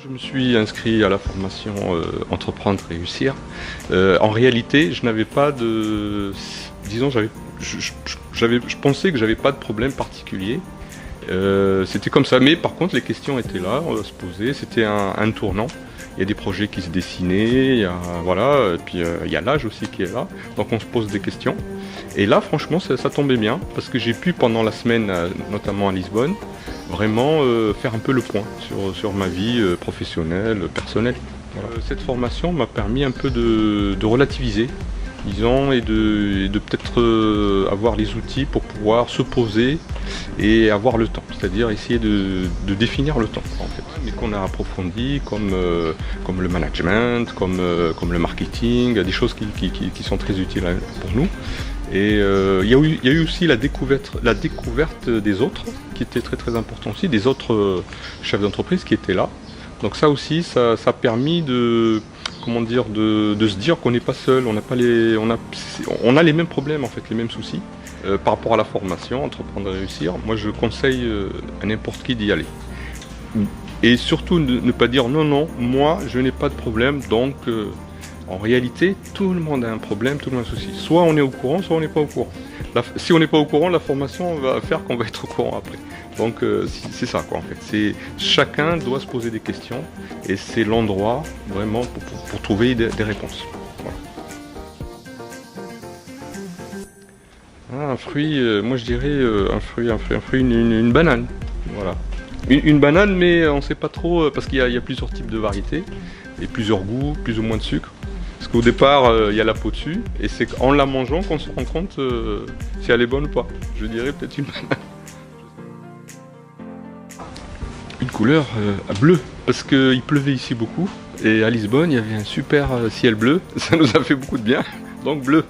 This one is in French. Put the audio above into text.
Je me suis inscrit à la formation Entreprendre, Réussir. En réalité, je n'avais pas de... Disons, je pensais que j'avais pas de problème particulier. C'était comme ça, mais par contre les questions étaient là, on va se poser, c'était un tournant. Il y a des projets qui se dessinaient, voilà, et puis il y a l'âge aussi qui est là, donc on se pose des questions. Et là franchement ça tombait bien, parce que j'ai pu pendant la semaine, notamment à Lisbonne, vraiment faire un peu le point sur ma vie professionnelle, personnelle. Voilà. Cette formation m'a permis un peu de relativiser, disons, et de peut-être avoir les outils pour pouvoir se poser et avoir le temps, c'est-à-dire essayer de définir le temps en fait, mais qu'on a approfondi comme le management, comme le marketing, des choses qui sont très utiles pour nous. Et il y a eu aussi la découverte des autres, qui était très très important aussi, des autres chefs d'entreprise qui étaient là. Donc ça aussi, ça a permis comment dire, de se dire qu'on n'est pas seul, on a les mêmes problèmes en fait, les mêmes soucis. Par rapport à la formation, Entreprendre et Réussir, moi je conseille à n'importe qui d'y aller. Et surtout ne pas dire non, non, moi je n'ai pas de problème, donc en réalité tout le monde a un problème, tout le monde a un souci. Soit on est au courant, soit on n'est pas au courant. Si on n'est pas au courant, la formation va faire qu'on va être au courant après. Donc c'est ça quoi en fait. Chacun doit se poser des questions et c'est l'endroit vraiment pour trouver des réponses. Voilà. Un fruit, moi je dirais un fruit, une banane. Voilà. Une banane, mais on ne sait pas trop, parce qu'il y a plusieurs types de variétés, et plusieurs goûts, plus ou moins de sucre. Parce qu'au départ, il y a la peau dessus, et c'est en la mangeant qu'on se rend compte si elle est bonne ou pas. Je dirais peut-être une banane. Une couleur bleue, parce qu'il pleuvait ici beaucoup, et à Lisbonne, il y avait un super ciel bleu, ça nous a fait beaucoup de bien, donc bleu.